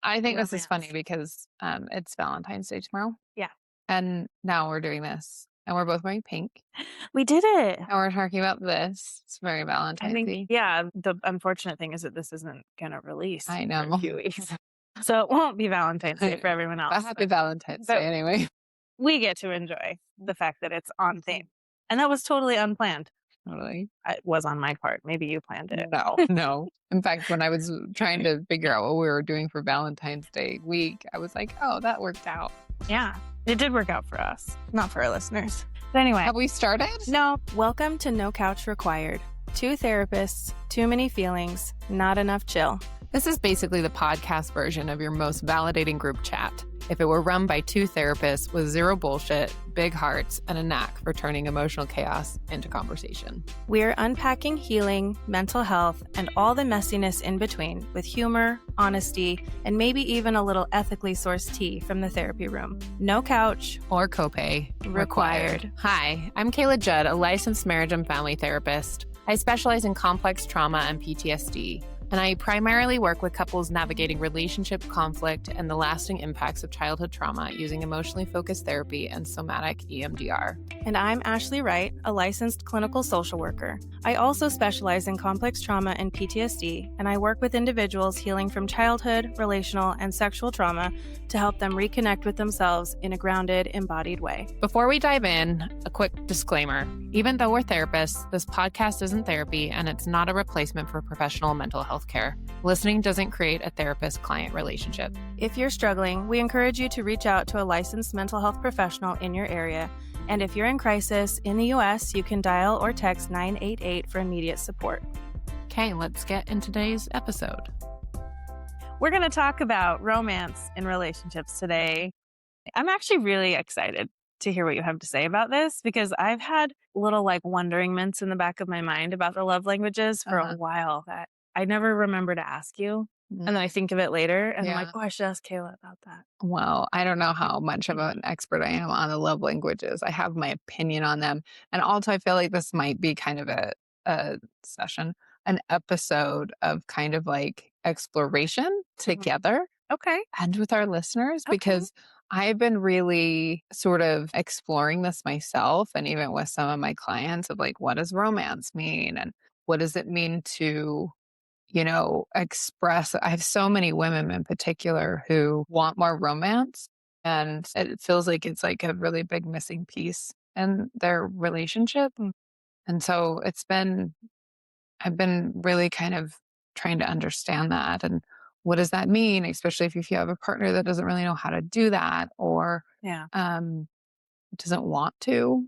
I think this is funny romance. because it's Valentine's Day tomorrow. Yeah. And now we're doing this. And we're both wearing pink. We did it. And we're talking about this. It's very I Valentine's think, Day. yeah, the unfortunate thing is that this isn't going to release I for a know. few weeks. So it won't be Valentine's Day I for know. everyone But else, happy Valentine's but Day anyway. we get to enjoy the fact that it's on theme. And that was totally unplanned. Totally. It was on my part. Maybe you planned it. No, no. In fact, when I was trying to figure out what we were doing for Valentine's Day week, I was like, oh, that worked out. Yeah, it did work out for us, not for our listeners. But anyway. Have we started? No. Welcome to No Couch Required. 2 therapists, too many feelings, not enough chill. This is basically the podcast version of your most validating group chat. If it were run by 2 therapists with zero bullshit, big hearts, and a knack for turning emotional chaos into conversation. We're unpacking healing, mental health, and all the messiness in between with humor, honesty, and maybe even a little ethically sourced tea from the therapy room. No couch Or copay required. Hi, I'm Kayla Judd, a licensed marriage and family therapist. I specialize in complex trauma and PTSD, and I primarily work with couples navigating relationship conflict and the lasting impacts of childhood trauma using emotionally focused therapy and somatic EMDR. And I'm Ashley Wright, a licensed clinical social worker. I also specialize in complex trauma and PTSD, and I work with individuals healing from childhood, relational, and sexual trauma to help them reconnect with themselves in a grounded, embodied way. Before we dive in, a quick disclaimer. Even though we're therapists, this podcast isn't therapy and it's not a replacement for professional mental health care. Listening doesn't create a therapist-client relationship. If you're struggling, we encourage you to reach out to a licensed mental health professional in your area. And if you're in crisis in the U.S., you can dial or text 988 for immediate support. Okay, let's get into today's episode. We're going to talk about romance in relationships today. I'm actually really excited to hear what you have to say about this because I've had little wonderingments in the back of my mind about the love languages for a while that I never remember to ask you. And then I think of it later and I'm like, oh, I should ask Kayla about that. Well, I don't know how much of an expert I am on the love languages. I have my opinion on them. And also, I feel like this might be kind of a session, an episode of kind of like exploration together. Okay. And with our listeners, because I've been really sort of exploring this myself and even with some of my clients of like, what does romance mean? And what does it mean to express. I have so many women in particular who want more romance, and it feels like it's like a really big missing piece in their relationship. And so I've been really kind of trying to understand that and what does that mean, especially if you have a partner that doesn't really know how to do that or doesn't want to,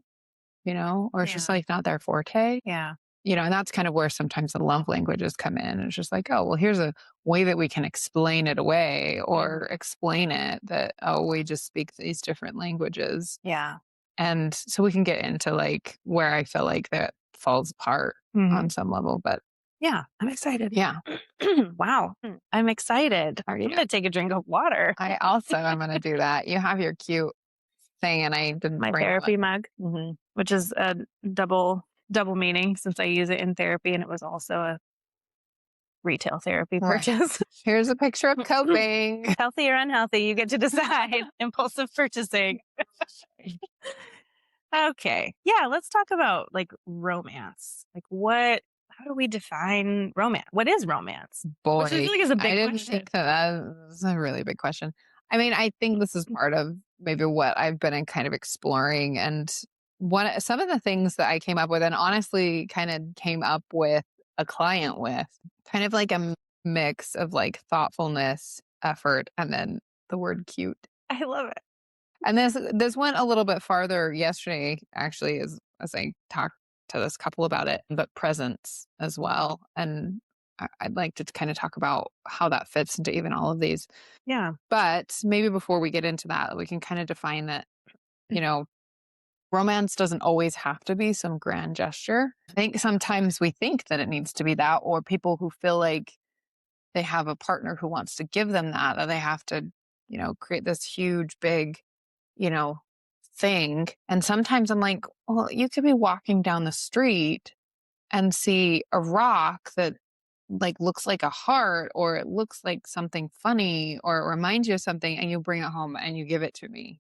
or it's just like not their forte. Yeah. And that's kind of where sometimes the love languages come in. It's just like, oh, well, here's a way that we can explain it away or explain it that, oh, we just speak these different languages. Yeah. And so we can get into like where I feel like that falls apart on some level. But yeah, I'm excited. Yeah. Wow. I'm excited. Are you? I'm going to take a drink of water. I also am going to do that. You have your cute thing and I didn't My bring therapy one. mug, which is a double meaning since I use it in therapy and it was also a retail therapy purchase. Here's a picture of coping. Healthy or unhealthy, you get to decide. Impulsive purchasing. Okay. Yeah, let's talk about romance. How do we define romance? What is romance? Boy, Which I feel like is a big I didn't question. think that was a really big question. I mean, I think this is part of maybe what I've been in kind of exploring and some of the things that I came up with and honestly kind of came up with a client with kind of like a mix of like thoughtfulness, effort, and then the word cute. I love it. And this went a little bit farther yesterday, actually, as I talked to this couple about it, but presence as well. And I'd like to kind of talk about how that fits into even all of these. Yeah. But maybe before we get into that, we can kind of define that, romance doesn't always have to be some grand gesture. I think sometimes we think that it needs to be that, or people who feel like they have a partner who wants to give them that they have to, create this huge, big, thing. And sometimes I'm like, well, you could be walking down the street and see a rock that like looks like a heart, or it looks like something funny, or it reminds you of something, and you bring it home and you give it to me.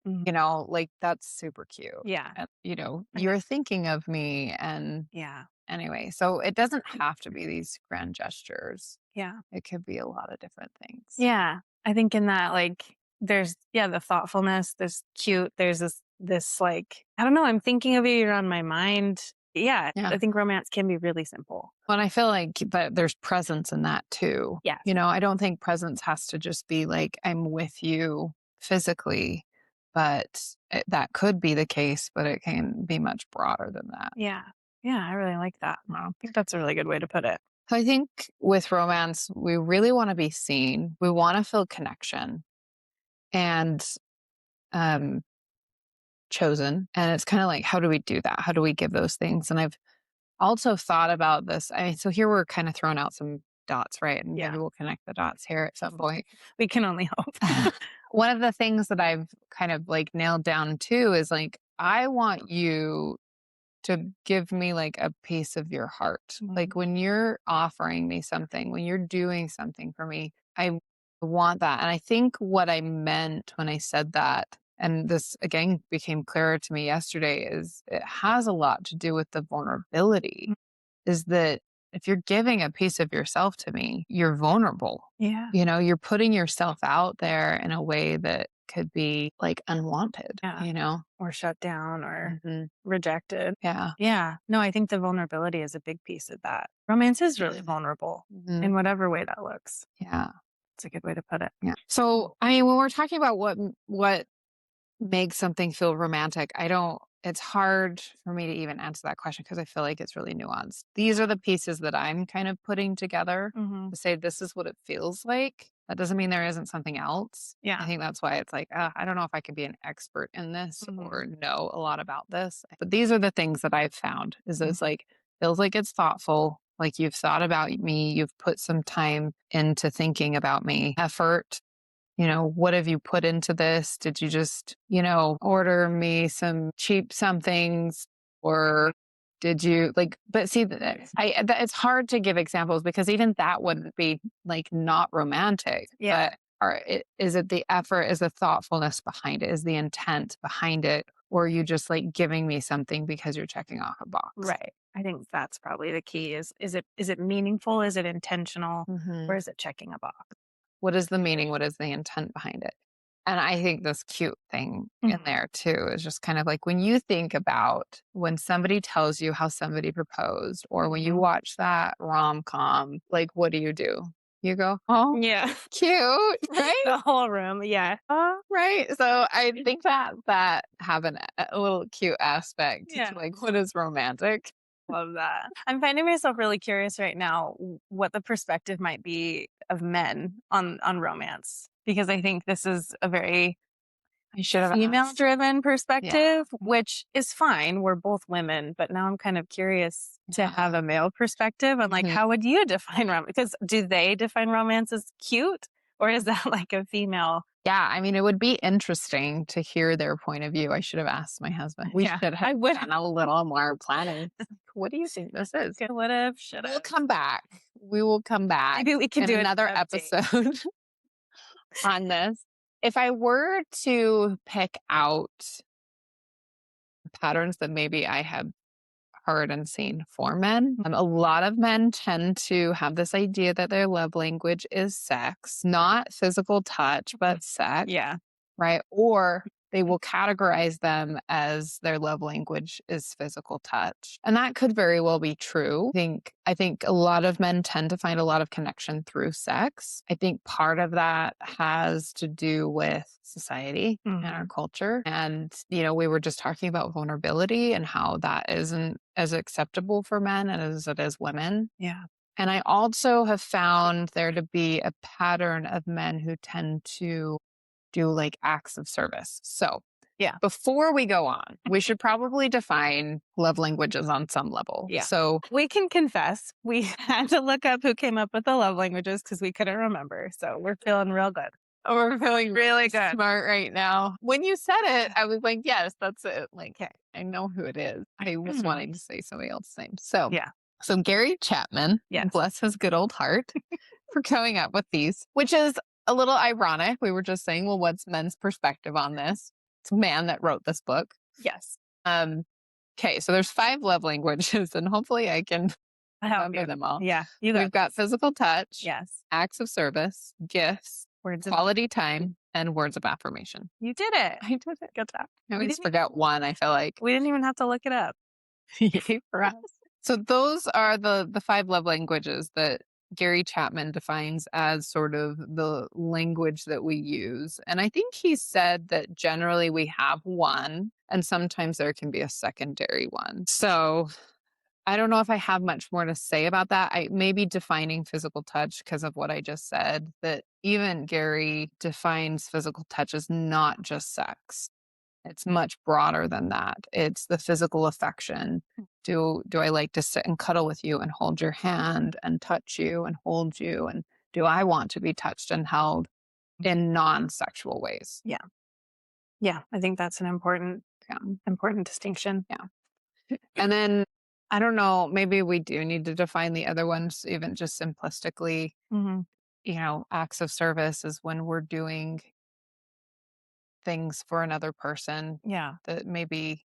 Mhm. Like that's super cute. Yeah. And, I think you're thinking of me. And yeah. anyway, so it doesn't have to be these grand gestures. Yeah. It could be a lot of different things. Yeah. I think in that, like, there's, the thoughtfulness, there's cute, there's this, like, I don't know, I'm thinking of you, you're on my mind. Yeah. Yeah. I think romance can be really simple. Well, and I feel like that there's presence in that too. Yes. I don't think presence has to just be like, I'm with you physically, but that could be the case, but it can be much broader than that. Yeah. Yeah. I really like that. Wow. I think that's a really good way to put it. So I think with romance, we really want to be seen. We want to feel connection and um, chosen. And it's kind of like, how do we do that? How do we give those things? And I've also thought about this. I mean, so here we're kind of throwing out some dots, right? And Yeah. maybe we'll connect the dots here at some point. We can only hope. One of the things that I've kind of like nailed down too is like, I want you to give me like a piece of your heart. Like when you're offering me something, when you're doing something for me, I want that. And I think what I meant when I said that, and this again became clearer to me yesterday, is it has a lot to do with the vulnerability. Is that if you're giving a piece of yourself to me, you're vulnerable. Yeah. You're putting yourself out there in a way that could be like unwanted, Yeah. Or shut down or Mhm. rejected. Yeah. Yeah. No, I think the vulnerability is a big piece of that. Romance is really vulnerable Mhm. in whatever way that looks. Yeah. It's a good way to put it. Yeah. So, I mean, when we're talking about what makes something feel romantic, it's hard for me to even answer that question because I feel like it's really nuanced. These are the pieces that I'm kind of putting together to say this is what it feels like. That doesn't mean there isn't something else. I Yeah. think that's why it's like, I don't know if I could be an expert in this Mhm. or know a lot about this. But these are the things that I've found is it's like, feels like it's thoughtful. Like you've thought about me, you've put some time into thinking about me, effort. What have you put into this? Did you just, order me some cheap somethings, or did you but see, it's hard to give examples because even that wouldn't be like not romantic. Yeah. But is it the effort, is the thoughtfulness behind it, is the intent behind it, or are you just like giving me something because you're checking off a box? Right. I think that's probably the key is it meaningful? Is it intentional? Mhm. Or is it checking a box? What is the meaning? What is the intent behind it? And I think this cute thing in there too is just kind of like when you think about when somebody tells you how somebody proposed, or when you watch that rom-com, like what do? You go, oh, Yeah. cute, right? The whole room. Yeah. Right. So I think that have a little cute aspect Yeah. to like what is romantic. Love that. I'm finding myself really curious right now what the perspective might be of men on romance, because I think this is a very I should have female asked. driven Yeah. perspective, which is fine. We're both women, but now I'm kind of curious to have a male perspective on like, Mhm. how would you define romance? Because do they define romance as cute, or is that like a female? Yeah, I mean, it would be interesting to hear their point of view. I should have asked my husband. We Yeah, should have I would done a little more planning. What do you think this is? would have, should We'll have. come back. We will come back Maybe we can in do another an update. episode on this. If I were to pick out patterns that maybe I have heard and seen for men, a lot of men tend to have this idea that their love language is sex, not physical touch, but sex. Yeah. Right? Or they will categorize them as their love language is physical touch. And that could very well be true. I think a lot of men tend to find a lot of connection through sex. I think part of that has to do with society and our culture. And, we were just talking about vulnerability and how that isn't as acceptable for men as it is women. Yeah. And I also have found there to be a pattern of men who tend to do like acts of service. So, Yeah. before we go on, we should probably define love languages on some level. Yeah. So, We can confess we had to look up who came up with the love languages because we couldn't remember. So we're feeling real good. we're feeling Really good. smart right now. When you said it, I was like, yes, that's it. Like, I know who it is. I was wanting to say somebody else's name. So, Yeah. So Gary Chapman, Yes. bless his good old heart, for coming up with these, which is a little ironic. We were just saying, well, what's men's perspective on this? It's a man that wrote this book. Yes. Okay, so there's 5 love languages, and hopefully I can I help remember you. them all. Yeah. You We've got this. physical touch, Yes. acts of service, gifts, Words of quality time, and words of affirmation. You did it. I did it. Good job. I always didn't forgot one, I feel like. We didn't even have to look it up. Yay for us. So those are the 5 love languages that Gary Chapman defines as sort of the language that we use. And I think he said that generally we have one, and sometimes there can be a secondary one. So I don't know if I have much more to say about that. I may be defining physical touch because of what I just said, that even Gary defines physical touch as not just sex. It's much broader than that. It's the physical affection. Do I like to sit and cuddle with you and hold your hand and touch you and hold you? And do I want to be touched and held in non-sexual ways? Yeah. Yeah. I think that's an important distinction. Yeah. And then I don't know, maybe we do need to define the other ones, even just simplistically. Mm-hmm. Acts of service is when we're doing things for another person Yeah. that maybe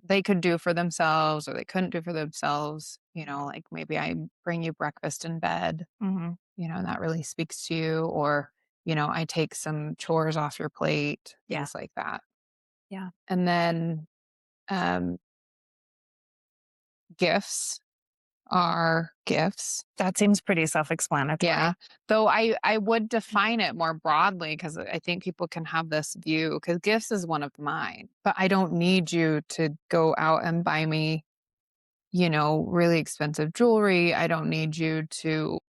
they could do for themselves or they couldn't do for themselves. Like maybe I bring you breakfast in bed, Mm-hmm. and that really speaks to you. Or, I take some chores off your plate, Yeah. things like that. Yeah. And then gifts are gifts. That seems pretty self-explanatory. Yeah. Though I would define it more broadly because I think people can have this view because gifts is one of mine, but I don't need you to go out and buy me, really expensive jewelry. I don't need you to,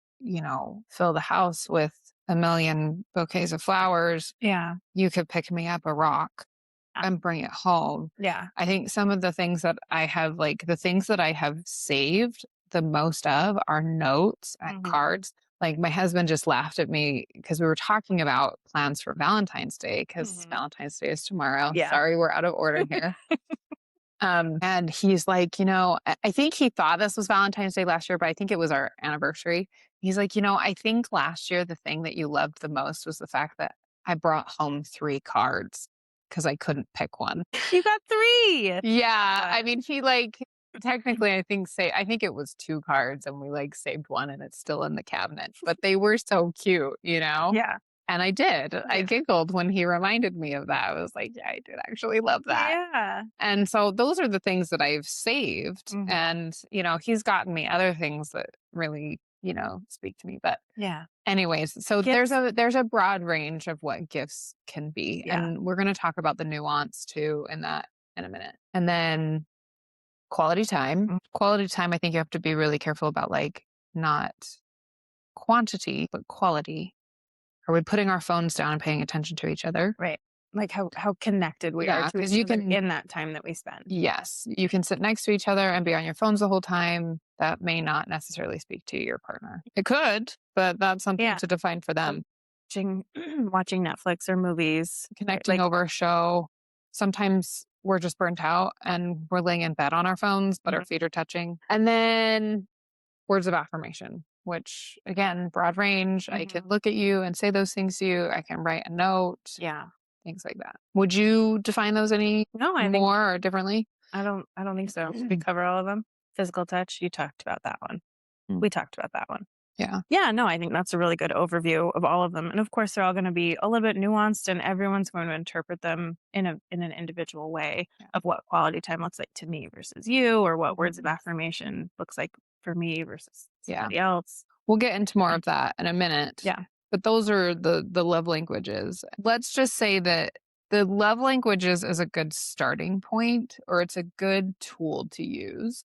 fill the house with a million bouquets of flowers. Yeah. You could pick me up a rock and bring it home. Yeah. I think some of the things that I have, like the things that I have saved the most of are notes and cards. Like my husband just laughed at me because we were talking about plans for Valentine's Day because Valentine's Day is tomorrow. Yeah. Sorry, we're out of order here. And he's like, I think he thought this was Valentine's Day last year, but I think it was our anniversary. He's like, I think last year the thing that you loved the most was the fact that I brought home 3 cards because I couldn't pick one. You got 3. Yeah. I mean, he technically I think it was 2 cards and we saved one and it's still in the cabinet, but they were so cute, Yeah. And I did. Yeah. I giggled when he reminded me of that. I was like, yeah, I did actually love that. Yeah. And so those are the things that I've saved. And, he's gotten me other things that really, speak to me. But Yeah. anyways, so Gifts. there's a broad range of what gifts can be. Yeah. And we're going to talk about the nuance too in a minute. And then quality time. Quality time, I think you have to be really careful about not quantity, but quality. Are we putting our phones down and paying attention to each other? Right. Like how connected we are to because each you other can in that time that we spend. Yes, you can sit next to each other and be on your phones the whole time. That may not necessarily speak to your partner. It could, but that's something to define for them. Watching Netflix or movies, Connecting over a show. Sometimes we're just burnt out and we're laying in bed on our phones, but our feet are touching. And then words of affirmation, which again, broad range. I can look at you and say those things to you. I can write a note. Yeah. Things like that. Would you define those any more or differently? I don't think so. We cover all of them. Physical touch, you talked about that one. We talked about that one. Yeah. Yeah, no, I think that's a really good overview of all of them. And of course, they're all going to be a little bit nuanced and everyone's going to interpret them in an individual way of what quality time looks like to me versus you, or what words of affirmation looks like for me versus somebody else. We'll get into more of that in a minute. Yeah. But those are the love languages. Let's just say that the love languages is a good starting point, or it's a good tool to use.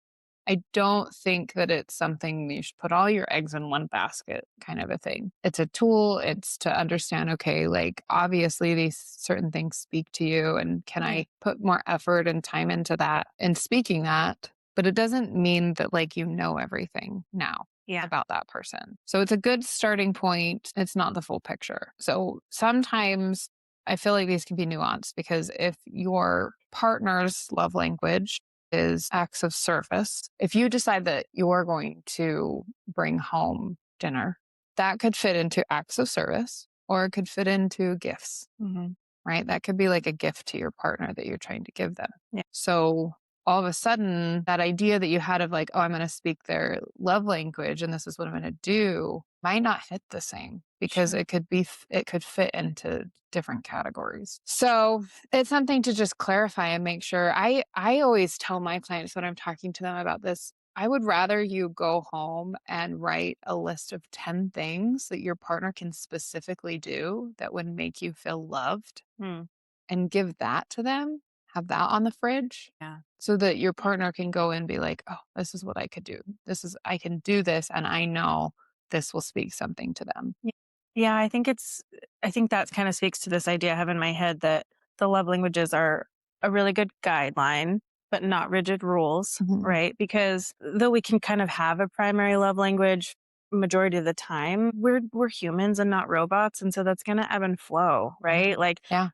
I don't think that it's something you should put all your eggs in one basket kind of a thing. It's a tool. It's to understand, okay, obviously these certain things speak to you, and can I put more effort and time into that and speaking that? But it doesn't mean that everything now. About that person. So it's a good starting point. It's not the full picture. So sometimes I feel like these can be nuanced because if your partner's love language is acts of service. If you decide that you're going to bring home dinner, that could fit into acts of service or it could fit into gifts, Hmm. right? That could be like a gift to your partner that you're trying to give them. Yeah. So all of a sudden, that idea that you had of like, oh, I'm going to speak their love language and this is what I'm going to do might not hit the same because Sure. it could fit into different categories. So it's something to just clarify and make sure. I always tell my clients when I'm talking to them about this, I would rather you go home and write a list of 10 things that your partner can specifically do that would make you feel loved Mm. and give that to them, have that on the fridge Yeah. so that your partner can go and be like, oh, this is what I could do. I can do this. And I know this will speak something to them. Yeah. Yeah, I think that kind of speaks to this idea I have in my head that the love languages are a really good guideline, but not rigid rules, Mhm. right? Because though we can kind of have a primary love language majority of the time, we're humans and not robots. And so that's gonna ebb and flow, Yeah. right? Like Yeah.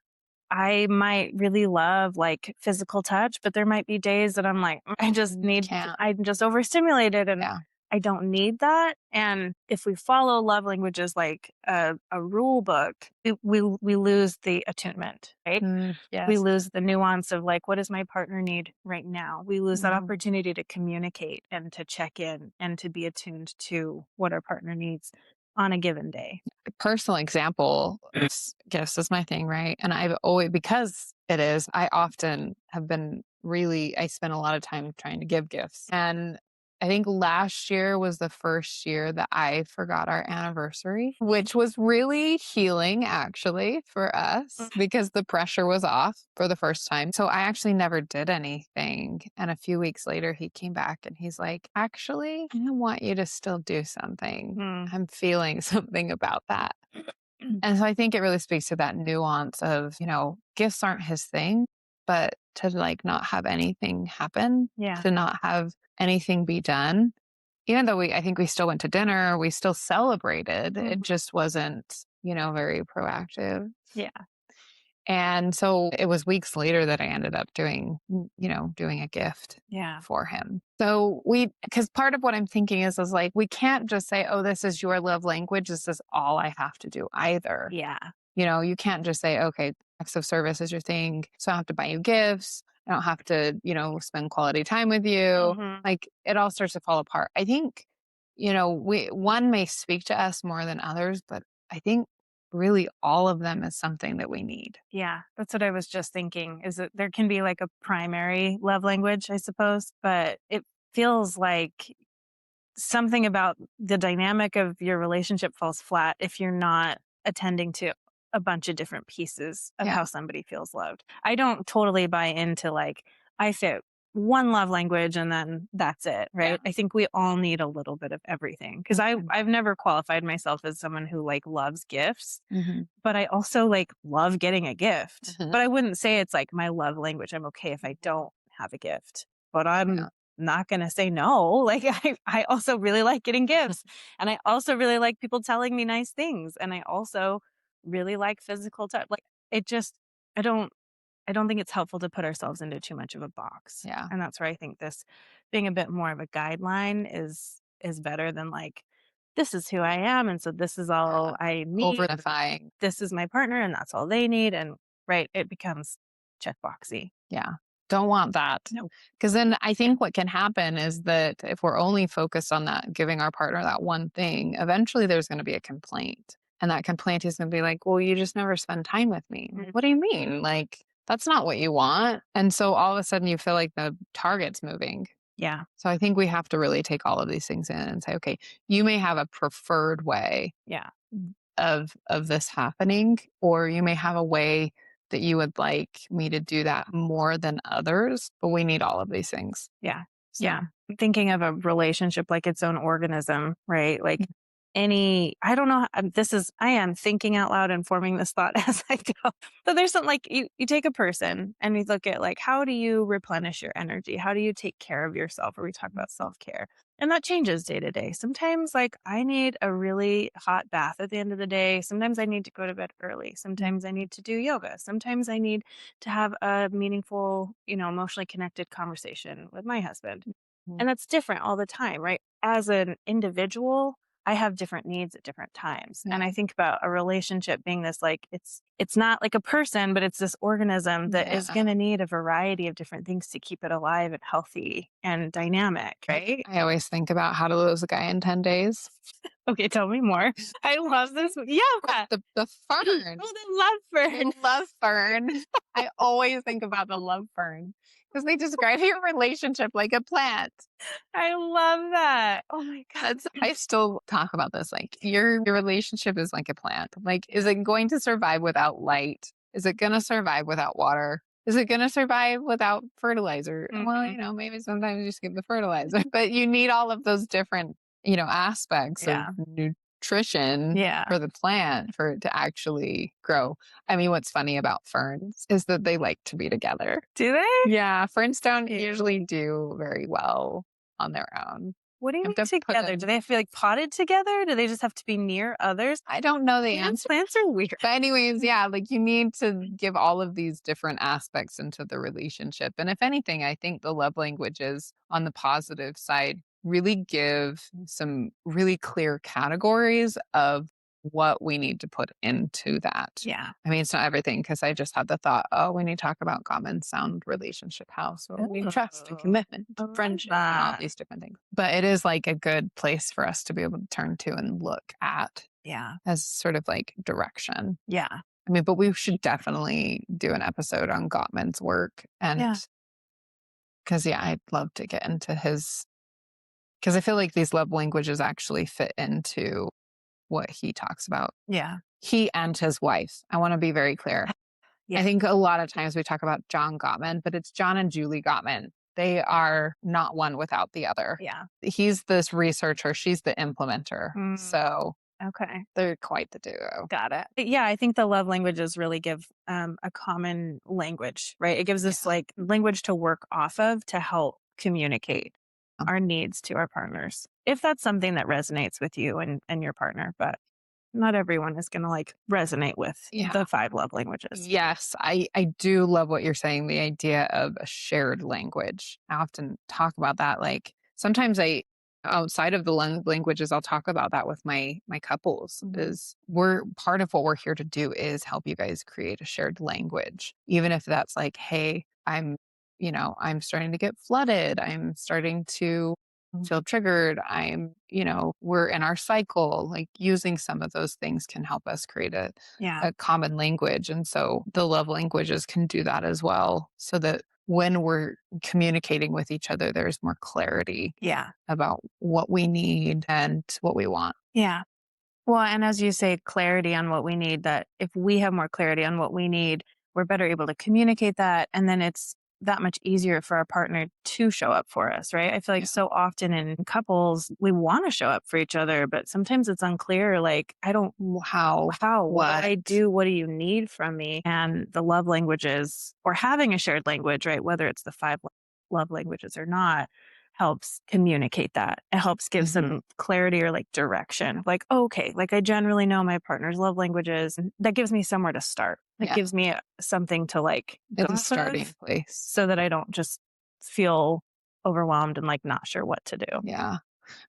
I might really love like physical touch, but there might be days that I'm like, Can't. I'm just overstimulated and Yeah. I don't need that. And if we follow love languages like a rule book, we lose the attunement, right? We Yes. lose the nuance of like, what does my partner need right now? We lose that Mhm. opportunity to communicate and to check in and to be attuned to what our partner needs on a given day. Personal example, gifts is my thing, right? And I've always, because it is, I often have been really, I spent a lot of time trying to give gifts. And I think last year was the first year that I forgot our anniversary, which was really healing actually for us because the pressure was off for the first time. So I actually never did anything. And a few weeks later, he came back and he's like, actually, I want you to still do something. Mm. I'm feeling something about that. And so I think it really speaks to that nuance of, gifts aren't his thing, but to like not have anything happen, Yeah. to not have anything be done. Even though I think we still went to dinner, we still celebrated. It Mhm. just wasn't, very proactive. Yeah. And so it was weeks later that I ended up doing a gift Yeah. for him. So because part of what I'm thinking is like, we can't just say, oh, this is your love language. This is all I have to do either. Yeah. You can't just say, okay, acts of service is your thing. So I don't have to buy you gifts. I don't have to, spend quality time with you. Mhm. Like it all starts to fall apart. I think, one may speak to us more than others, but I think really all of them is something that we need. Yeah, that's what I was just thinking, is that there can be like a primary love language, I suppose, but it feels like something about the dynamic of your relationship falls flat if you're not attending to a bunch of different pieces of Yeah. how somebody feels loved. I don't totally buy into like, I fit one love language and then that's it, Yeah. right? I think we all need a little bit of everything because Mhm. I've never qualified myself as someone who like loves gifts, Mhm. but I also like love getting a gift. Mhm. But I wouldn't say it's like my love language. I'm okay if I don't have a gift, but Yeah. I'm not going to say no. Like I also really like getting gifts and I also really like people telling me nice things. And I also really like physical touch. Like it just, I don't, I don't think it's helpful to put ourselves into too much of a box. Yeah. And that's where I think this being a bit more of a guideline is better than like, this is who I am. And so this is all I need. Overifying. This is my partner and that's all they need. And right, it becomes checkboxy. Yeah. Don't want that. No. Because then I think what can happen is that if we're only focused on that, giving our partner that one thing, eventually there's going to be a complaint. And that complaint is going to be like, well, you just never spend time with me. Mhm. What do you mean? Like, that's not what you want. And so all of a sudden you feel like the target's moving. Yeah. So I think we have to really take all of these things in and say, okay, you may have a preferred way Yeah. of this happening, or you may have a way that you would like me to do that more than others, but we need all of these things. Yeah. So, Yeah. Thinking of a relationship like its own organism, right? Like Mhm. I don't know. I am thinking out loud and forming this thought as I go. So there's something like you take a person and we look at like, how do you replenish your energy? How do you take care of yourself? Or we talk about self care. And that changes day to day. Sometimes, like, I need a really hot bath at the end of the day. Sometimes I need to go to bed early. Sometimes I need to do yoga. Sometimes I need to have a meaningful, emotionally connected conversation with my husband. Mhm. And that's different all the time, right? As an individual, I have different needs at different times. And Yeah. I think about a relationship being this, like, it's not like a person, but it's this organism that is Yeah. going to need a variety of different things to keep it alive and healthy and dynamic, right? I always think about how to lose a guy in 10 days. Okay, tell me more. I love this. Yeah. The fern. Oh, the love fern. The love fern. I always think about the love fern because they describe your relationship like a plant. I love that. Oh my God. I still talk about this. Like your relationship is like a plant. Like, is it going to survive without light? Is it going to survive without water? Is it going to survive without fertilizer? Well, Mhm. maybe sometimes you skip the fertilizer, but you need all of those different, aspects of Yeah. nutrition Yeah. for the plant for it to actually grow. I mean, what's funny about ferns is that they like to be together. Do they? Yeah, ferns don't Yeah. usually do very well on their own. What do you You mean have to put together? Do them. they have to be like potted together? Do they just have to be near others? I don't know the answer. Plants are weird. But anyways, yeah, like you need to give all of these different aspects into the relationship. And if anything, I think the love languages on the positive side really give some really clear categories of what we need to put into that. Yeah. I mean, it's not everything because I just had the thought, oh, we need to talk about common sound relationship house or we need trust and Oh, commitment, I love friendship, and all that. these different things. But it is like a good place for us to be able to turn to and look at Yeah. as sort of like direction. Yeah. I mean, but we should definitely do an episode on Gottman's work. And Yeah. because, yeah, I'd love to get into his, because I feel like these love languages actually fit into what he talks about. Yeah. He and his wife. I want to be very clear. Yeah. I think a lot of times we talk about John Gottman, but it's John and Julie Gottman. They are not one without the other. Yeah. He's this researcher, she's the implementer. Mm. So Okay. they're quite the duo. Got it. Yeah, I think the love languages really give a common language, right? It gives us like language to work off of to help communicate our needs to our partners. If that's something that resonates with you and your partner, but not everyone is going to like resonate with the 5 love languages. Yes, I do love what you're saying, the idea of a shared language. I often talk about that. Like sometimes outside of the languages, I'll talk about that with my couples is we're part of what we're here to do is help you guys create a shared language. Even if that's like, hey, I'm starting to get flooded. I'm starting to feel triggered. We're in our cycle, like using some of those things can help us create a common language. And so the love languages can do that as well. So that when we're communicating with each other, there's more clarity about what we need and what we want. Yeah. Well, and as you say, clarity on what we need, that if we have more clarity on what we need, we're better able to communicate that. And then it's that much easier for our partner to show up for us, right? I feel like so often in couples, we want to show up for each other, but sometimes it's unclear. Like, I don't, what do I do? What do you need from me? And the love languages or having a shared language, right? Whether it's the 5 love languages or not, helps communicate that. It helps give some clarity or like direction. Like, okay, like I generally know my partner's love languages. And that gives me somewhere to start. It gives me something to like It's a starting place so that I don't just feel overwhelmed and like not sure what to do. Yeah.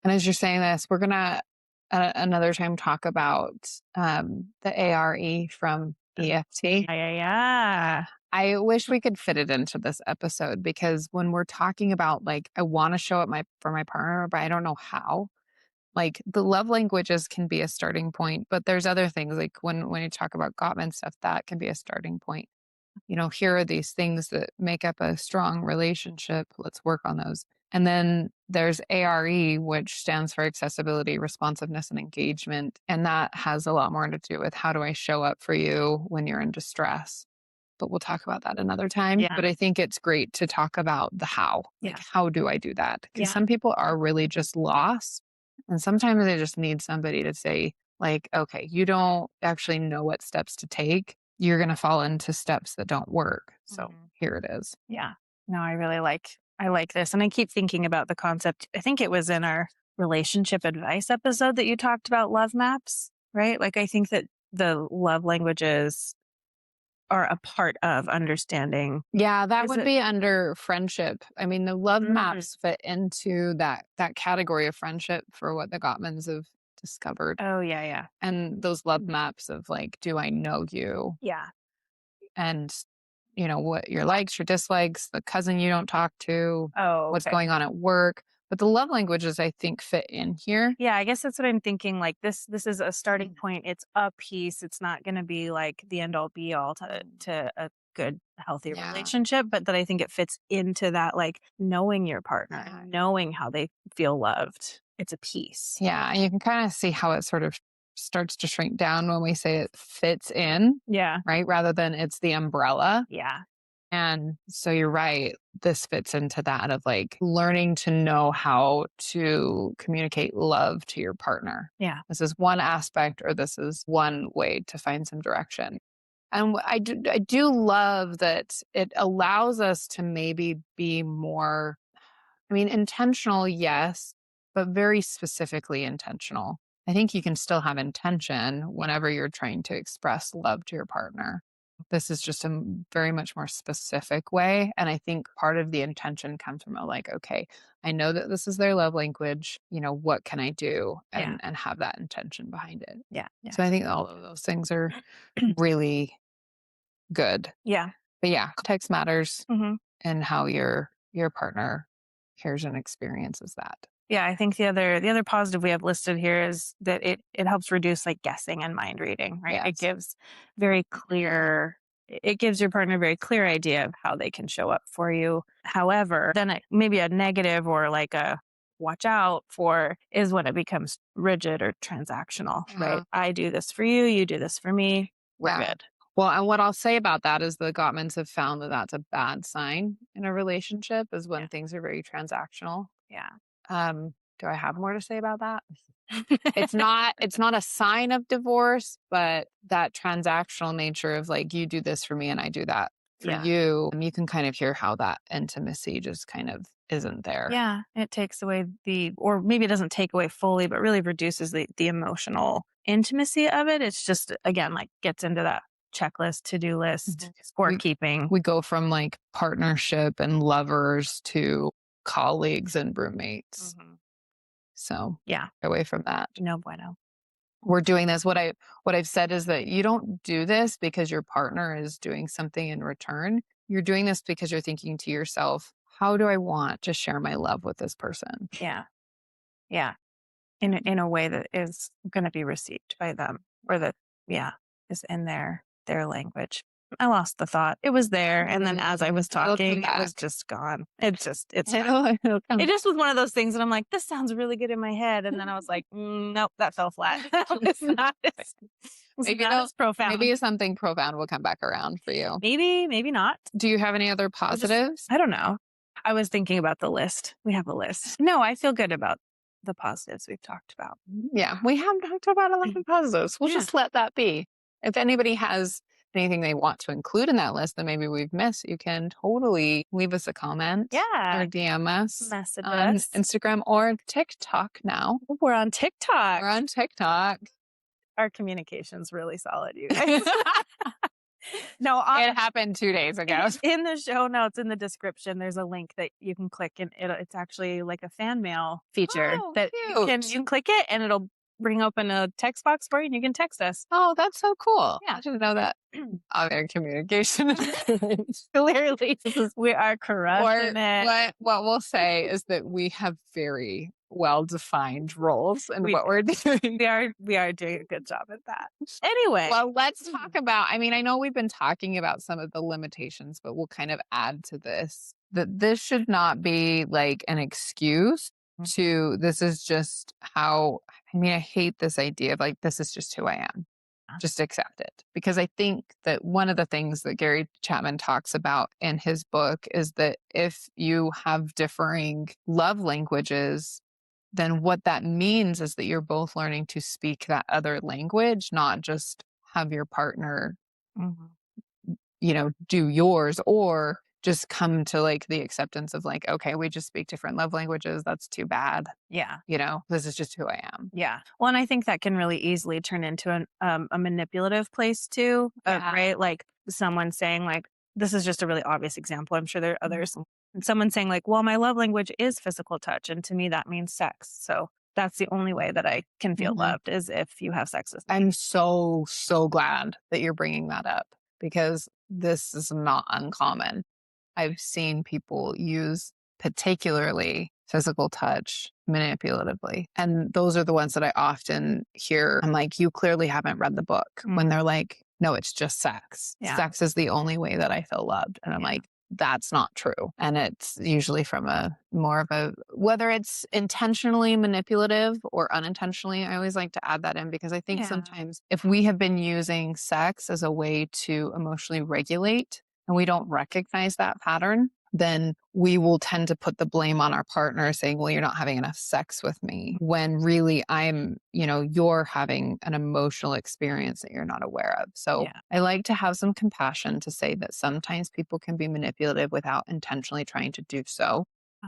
And as you're saying this, we're going to another time talk about the ARE from EFT. Yeah. I wish we could fit it into this episode because when we're talking about like, I want to show up for my partner, but I don't know how. Like the love languages can be a starting point, but there's other things like when you talk about Gottman stuff, that can be a starting point. Here are these things that make up a strong relationship. Let's work on those. And then there's ARE, which stands for accessibility, responsiveness, and engagement. And that has a lot more to do with how do I show up for you when you're in distress. But we'll talk about that another time. Yeah. But I think it's great to talk about the how. Like, how do I do that? Because some people are really just lost. And sometimes they just need somebody to say, like, okay, you don't actually know what steps to take. You're going to fall into steps that don't work. So here it is. Yeah. No, I like this. And I keep thinking about the concept. I think it was in our relationship advice episode that you talked about love maps, right? Like, I think that the love languages are a part of understanding. Yeah, that Is would it? be under friendship. I mean, the love Mhm. maps fit into that category of friendship for what the Gottmans have discovered. Oh, yeah, yeah. And those love maps of like, do I know you? Yeah. And what your likes, your dislikes, the cousin you don't talk to, Oh, what's okay. going on at work. But the love languages I think fit in here. Yeah, I guess that's what I'm thinking. Like, this is a starting point. It's a piece. It's not going to be like the end all be all to a good, healthy Yeah. relationship, but that I think it fits into that, like knowing your partner, Yeah. knowing how they feel loved. It's a piece. Yeah. And you can kind of see how it sort of starts to shrink down when we say it fits in, Yeah. right? Rather than it's the umbrella. Yeah. And so you're right. This fits into that of like learning to know how to communicate love to your partner. Yeah. This is one aspect, or this is one way to find some direction. And I do love that it allows us to maybe be more, I mean, intentional, yes, but very specifically intentional. I think you can still have intention whenever you're trying to express love to your partner. This is just a very much more specific way. And I think part of the intention comes from a like, okay, I know that this is their love language. What can I do? Yeah. And have that intention behind it. Yeah. Yeah. So I think all of those things are really good. Yeah. But yeah, context matters Hmm. and how your partner hears and experiences that. Yeah, I think the other positive we have listed here is that it helps reduce like guessing and mind reading, right? It Yes. gives very clear it gives your partner a very clear idea of how they can show up for you. However, then maybe a negative or like a watch out for is when it becomes rigid or transactional, right? I do this for you, you do this for me. We're Yeah. good. Well, and what I'll say about that is the Gottmans have found that that's a bad sign in a relationship is when Yeah. things are very transactional. Yeah. Do I have more to say about that? It's not a sign of divorce, but that transactional nature of like you do this for me and I do that for Yeah. you. And you can kind of hear how that intimacy just kind of isn't there. Yeah, it takes away or maybe it doesn't take away fully, but really reduces the emotional intimacy of it. It's just, again, like gets into that checklist, to-do list, scorekeeping. We go from like partnership and lovers to colleagues and roommates. Mhm. So Yeah, away from that. no bueno. We're doing this. What I've said is that you don't do this because your partner is doing something in return. You're doing this because you're thinking to yourself, how do I want to share my love with this person? Yeah, yeah, in a way that is going to be received by them, or that is in their language. I lost the thought. It was there, and then as I was It'll come talking, it was back. just gone. It's It'll come it just was one of those things, and I'm like, this sounds really good in my head, and then I was like, nope, that fell flat. That was not as profound. Maybe something profound will come back around for you. Maybe not. Do you have any other positives? I don't know. I was thinking about the list. We have a list. No, I feel good about the positives we've talked about. Yeah, we have talked about a lot of positives. We'll Yeah. just let that be. If anybody has anything they want to include in that list that maybe we've missed, you can totally leave us a comment Yeah. or DM us Message on us. Instagram or TikTok now. We're on TikTok. We're on TikTok. Our communication's really solid, you guys. No, It happened 2 days ago. in the show notes, in the description, there's a link that you can click, and it's actually like a fan mail feature Oh, that you cute. can click it, and it'll bring open a text box for you, and you can text us. Oh, that's so cool. Yeah. I didn't know that. Their communication. Clearly, we are Or crushing it. what we'll say is that we have very well-defined roles in We what we're doing. We are doing a good job at that. Anyway, Well, let's talk about, I mean, I know we've been talking about some of the limitations, but we'll kind of add to this that this should not be like an excuse to, this is just how, I mean, I hate this idea of like, this is just who I am. Just accept it. Because I think that one of the things that Gary Chapman talks about in his book is that if you have differing love languages, then what that means is that you're both learning to speak that other language, not just have your partner, Mhm. do yours or just come to like the acceptance of like, okay, we just speak different love languages. That's too bad. Yeah. This is just who I am. Yeah. Well, and I think that can really easily turn into a manipulative place too, Yeah. right? Like someone saying like, this is just a really obvious example. I'm sure there are others. And someone saying like, well, my love language is physical touch. And to me, that means sex. So that's the only way that I can feel Mhm. loved is if you have sex with me. I'm so, so glad that you're bringing that up because this is not uncommon. I've seen people use particularly physical touch manipulatively. And those are the ones that I often hear. I'm like, you clearly haven't read the book when they're like, no, it's just sex. Yeah. Sex is the only way that I feel loved. And I'm Yeah. like, that's not true. And it's usually from a more of a, whether it's intentionally manipulative or unintentionally, I always like to add that in because I think Yeah. sometimes if we have been using sex as a way to emotionally regulate and we don't recognize that pattern, then we will tend to put the blame on our partner saying, well, you're not having enough sex with me. When really you're having an emotional experience that you're not aware of. So Yeah. I like to have some compassion to say that sometimes people can be manipulative without intentionally trying to do so.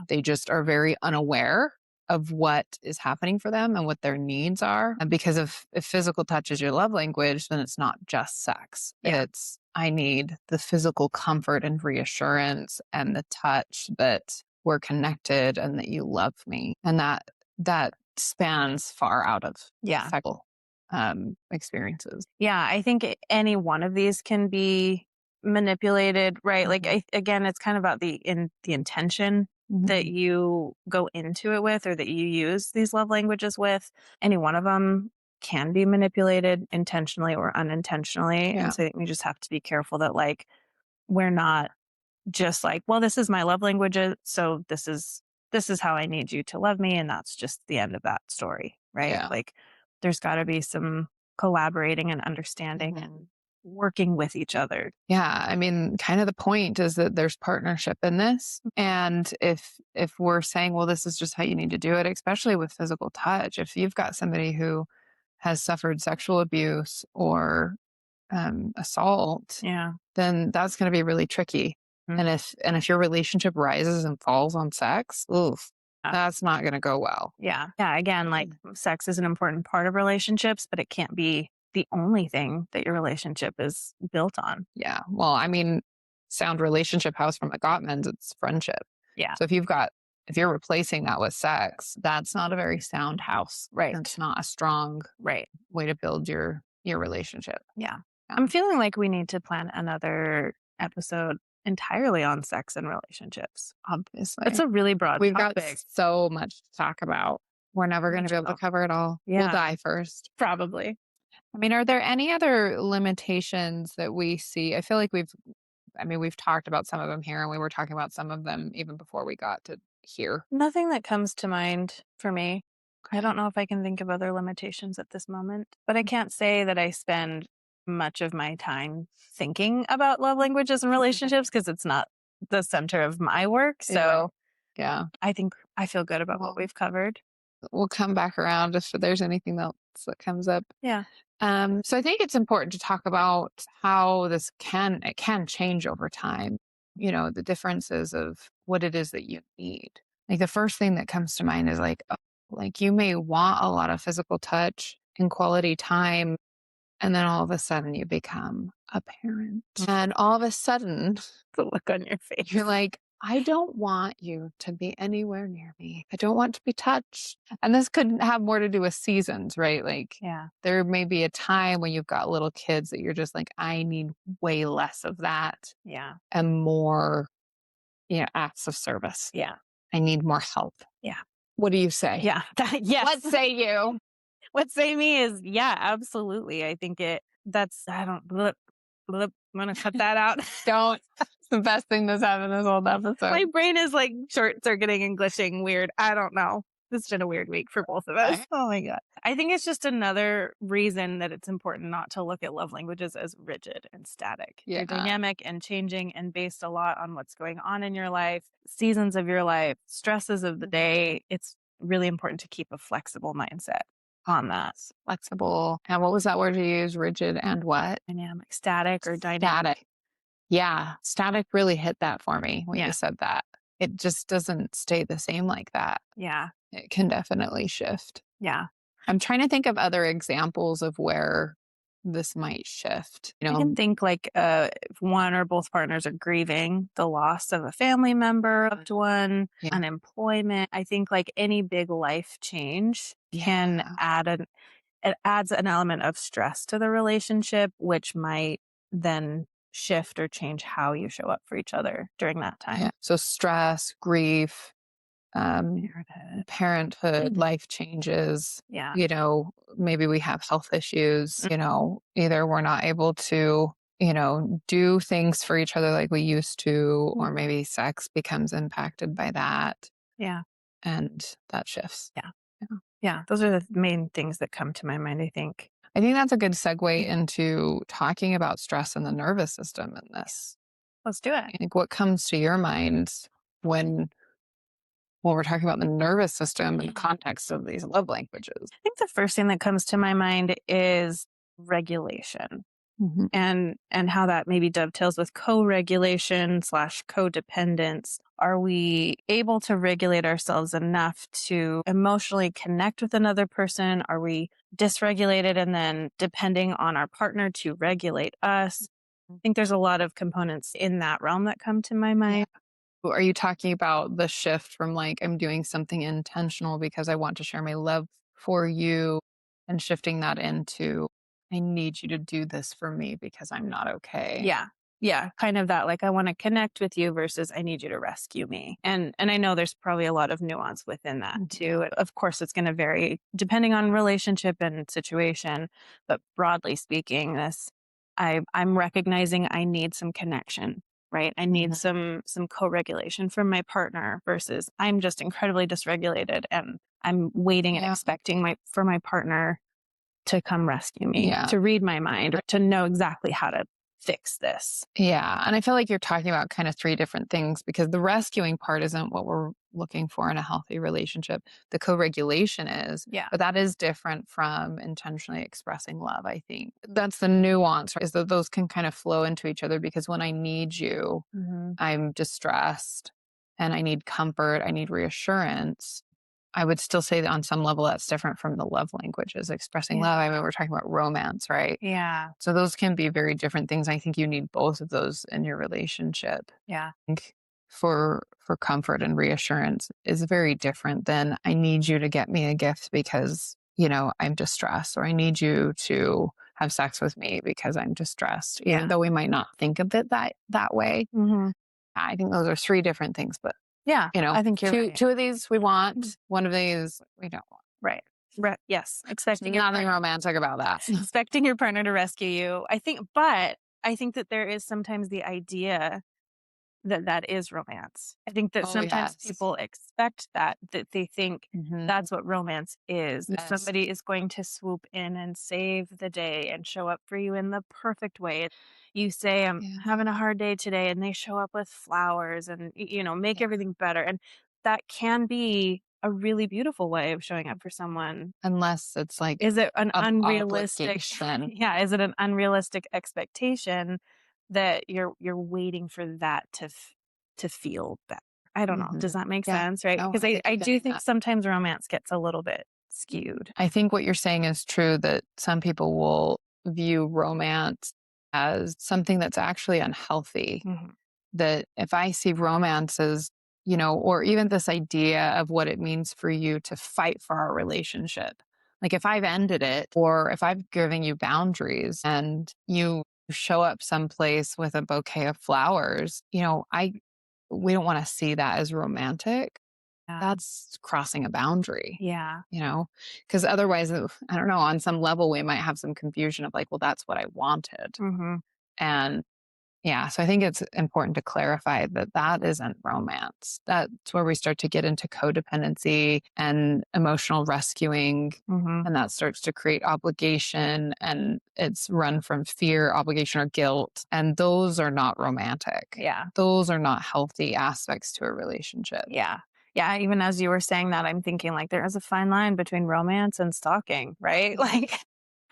They just are very unaware of what is happening for them and what their needs are. And because if physical touch is your love language, then it's not just sex. Yeah. It's I need the physical comfort and reassurance and the touch that we're connected and that you love me. And that spans far out of Yeah. sexual experiences. Yeah. I think any one of these can be manipulated, right? Like again, it's kind of about the intention that you go into it with or that you use these love languages with. Any one of them can be manipulated intentionally or unintentionally. Yeah. And so I think we just have to be careful that like we're not just like, well, this is my love language, so this is how I need you to love me, and that's just the end of that story, right? Yeah. Like there's got to be some collaborating and understanding and working with each other. Yeah, I mean, kind of the point is that there's partnership in this. And if we're saying, well, this is just how you need to do it, especially with physical touch, if you've got somebody who has suffered sexual abuse or assault, Yeah. then that's going to be really tricky. And if your relationship rises and falls on sex, oof, that's not going to go well. Yeah. Yeah. Again, like sex is an important part of relationships, but it can't be the only thing that your relationship is built on. Yeah. Well, I mean, sound relationship house from the Gottmans, it's friendship. Yeah. So if you're replacing that with sex, that's not a very sound house. Right. It's not a strong Right. way to build your relationship. Yeah. I'm feeling like we need to plan another episode entirely on sex and relationships. Obviously. It's a really broad We've topic. got so much to talk about. We're never going to be able to cover it all. Yeah. We'll die first. Probably. I mean, are there any other limitations that we see? I feel like we've talked about some of them here and we were talking about some of them even before we got to here. Nothing that comes to mind for me. I don't know if I can think of other limitations at this moment, but I can't say that I spend much of my time thinking about love languages and relationships because it's not the center of my work. So yeah, I think I feel good about what we've covered. We'll come back around if there's anything else that comes up. Yeah. So I think it's important to talk about how this can change over time. The differences of what it is that you need. Like the first thing that comes to mind is like you may want a lot of physical touch and quality time, and then all of a sudden you become a parent, and all of a sudden The look on your face. you're like, I don't want you to be anywhere near me. I don't want to be touched. And this could have more to do with seasons, right? Like, Yeah. there may be a time when you've got little kids that you're just like, I need way less of that Yeah. and more, acts of service. Yeah. I need more help. Yeah. What do you say? Yeah. Yes. What say you? What say me is, yeah, absolutely. I think I'm going to cut that out. Don't. It's the best thing that's happened this whole episode. My brain is like short circuiting and glitching weird. I don't know. It's been a weird week for both of us. Oh my God. I think it's just another reason that it's important not to look at love languages as rigid and static. Yeah. They're dynamic and changing and based a lot on what's going on in your life, seasons of your life, stresses of the day. It's really important to keep a flexible mindset on that. Flexible. And what was that word you used? Rigid and what? Dynamic, static or dynamic. Static. Yeah, static really hit that for me when you Yeah. said that. It just doesn't stay the same like that. Yeah. It can definitely shift. Yeah. I'm trying to think of other examples of where this might shift. I can think like if one or both partners are grieving the loss of a family member, loved one, Yeah. unemployment. I think like any big life change can Yeah. add it adds an element of stress to the relationship, which might then shift or change how you show up for each other during that Yeah. time. So stress, grief, Parenthood. parenthood, life changes, Yeah. maybe we have health issues, either we're not able to, do things for each other like we used to, or Mhm. maybe sex becomes impacted by that Yeah. and that shifts. Yeah. Yeah. Yeah. Those are the main things that come to my mind, I think. I think that's a good segue into talking about stress and the nervous system in this. Let's do it. I think what comes to your mind when we're talking about the nervous system in the context of these love languages? I think the first thing that comes to my mind is regulation Mhm. and how that maybe dovetails with co-regulation slash codependence. Are we able to regulate ourselves enough to emotionally connect with another person? Are we dysregulated and then depending on our partner to regulate us? I think there's a lot of components in that realm that come to my Yeah. mind. Are you talking about the shift from like I'm doing something intentional because I want to share my love for you and shifting that into I need you to do this for me because I'm not okay? Yeah. Yeah, kind of that like I want to connect with you versus I need you to rescue me. And I know there's probably a lot of nuance within that Mhm. too. Of course it's going to vary depending on relationship and situation, but broadly speaking I'm recognizing I need some connection, right? I need Mhm. some co-regulation from my partner versus I'm just incredibly dysregulated and I'm waiting and Yeah. expecting my for my partner to come rescue me, Yeah. to read my mind, or to know exactly how to fix this. Yeah. And I feel like you're talking about kind of three different things because the rescuing part isn't what we're looking for in a healthy relationship. The co regulation is, Yeah. but that is different from intentionally expressing love, I think. That's the nuance, right? Is that those can kind of flow into each other because when I need you, Mhm. I'm distressed and I need comfort, I need reassurance. I would still say that on some level that's different from the love languages, expressing Yeah. love. I mean, we're talking about romance, right? Yeah. So those can be very different things. I think you need both of those in your relationship. Yeah. Think for comfort and reassurance is very different than I need you to get me a gift because, I'm distressed or I need you to have sex with me because I'm distressed, even Yeah. though we might not think of it that way. Mhm. I think those are three different things, but Yeah, I think you're two right. two of these we want, one of these we don't want. Right. Right. Yes. There's nothing romantic about that. Expecting your partner to rescue you. I think that there is sometimes the idea that that is romance. I think that Oh sometimes yes. people expect that they think Hmm. that's what romance is. That Yes. somebody is going to swoop in and save the day and show up for you in the perfect way. You say, I'm Yeah. having a hard day today, and they show up with flowers and, make Yeah. everything better. And that can be a really beautiful way of showing up for someone. Unless it's like Is it an an unrealistic obligation. yeah, is it an unrealistic expectation that you're waiting for that to feel better? I don't know. Does Mhm. that make Yeah. sense, right? No, Because I I think I you're do getting think that. sometimes romance gets a little bit skewed. I think what you're saying is true that some people will view romance as something that's actually unhealthy. Mhm. That if I see romance as, or even this idea of what it means for you to fight for our relationship. Like if I've ended it or if I've given you boundaries and you show up someplace with a bouquet of flowers, we don't want to see that as romantic. Yeah. That's crossing a boundary, Yeah. you know, because otherwise, I don't know, on some level, we might have some confusion of like, well, that's what I wanted. Mhm. And yeah, so I think it's important to clarify that that isn't romance. That's where we start to get into codependency and emotional rescuing. Mhm. And that starts to create obligation and it's run from fear, obligation, or guilt. And those are not romantic. Yeah. Those are not healthy aspects to a relationship. Yeah. Yeah, even as you were saying that, I'm thinking like there is a fine line between romance and stalking, right? Like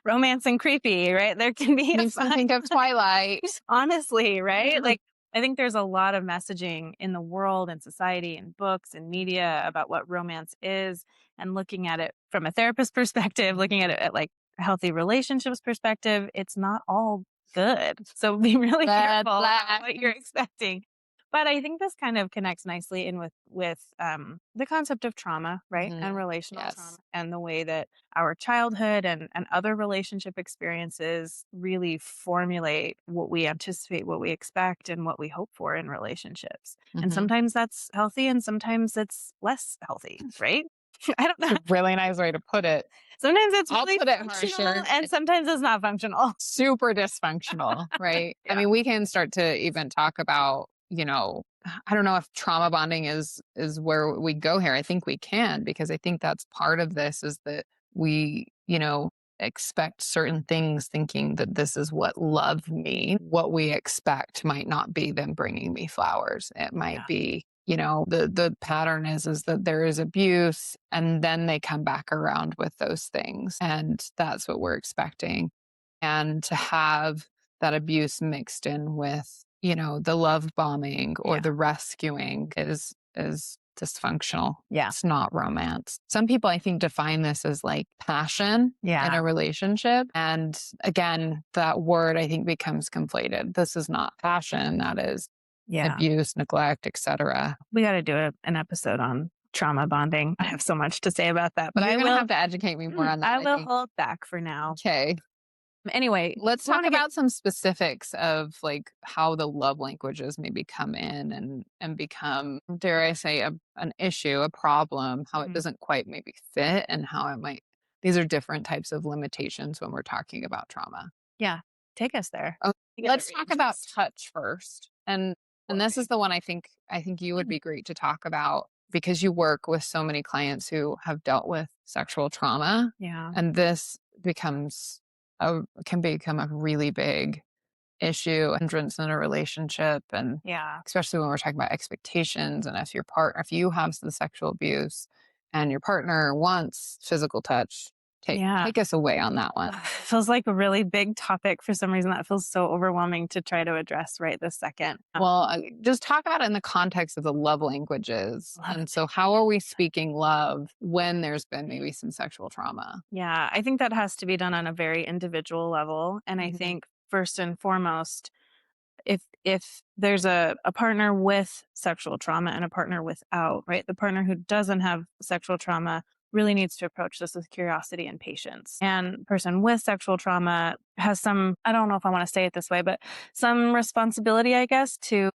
romance and creepy, right? There can be a Makes me think of Twilight. honestly, right? Like, I think there's a lot of messaging in the world and society and books and media about what romance is, and looking at it from a therapist perspective, looking at it at like a healthy relationships perspective, it's not all good. So be really Red careful about flag. what you're expecting. But I think this kind of connects nicely in with the concept of trauma, right? And Mhm. relational trauma, Yes. and the way that our childhood and other relationship experiences really formulate what we anticipate, what we expect, and what we hope for in relationships. And Mhm. sometimes that's healthy and sometimes it's less healthy, right? I don't know. It's a really nice way to put it. Sometimes it's I'll really put it functional harsher. and sometimes it's not functional. Super dysfunctional, right? I Yeah. mean, we can start to even talk about, I don't know if trauma bonding is where we go here. I think we can because I think that's part of this is that we, expect certain things thinking that this is what love means. What we expect might not be them bringing me flowers. It might Yeah. be, the pattern is that there is abuse and then they come back around with those things and that's what we're expecting and to have that abuse mixed in with the love bombing or Yeah. the rescuing is dysfunctional. Yeah. It's not romance. Some people I think define this as like passion in Yeah. a relationship, and again that word I think becomes conflated. This is not passion, that is Yeah. abuse, neglect, etc. We got to do an episode on trauma bonding. I have so much to say about that, but You're I gonna will have to educate me more on that, I I will think. hold back for now. Okay. Anyway, Let's I want talk to get about some specifics of like how the love languages maybe come in and become, dare I say, an issue, a problem, how it Mhm. doesn't quite maybe fit and how it might these are different types of limitations when we're talking about trauma. Yeah, take us there. Oh, You got it let's talk about right. touch first. And this is the one I think you would be great to talk about because you work with so many clients who have dealt with sexual trauma Yeah. and this can become a really big issue, hindrance in a relationship, and Yeah. especially when we're talking about expectations and if you have the sexual abuse and your partner wants physical touch, Yeah. take us away on that one. Feels like a really big topic for some reason. That feels so overwhelming to try to address right this second. Well, just talk about it in the context of the love languages. Love And it. so, how are we speaking love when there's been maybe some sexual trauma? Yeah, I think that has to be done on a very individual level. And I Mhm. think first and foremost, if there's a partner with sexual trauma and a partner without, right? The partner who doesn't have sexual trauma really needs to approach this with curiosity and patience. And the person with sexual trauma has some, I don't know if I want to say it this way, but some responsibility, I guess, to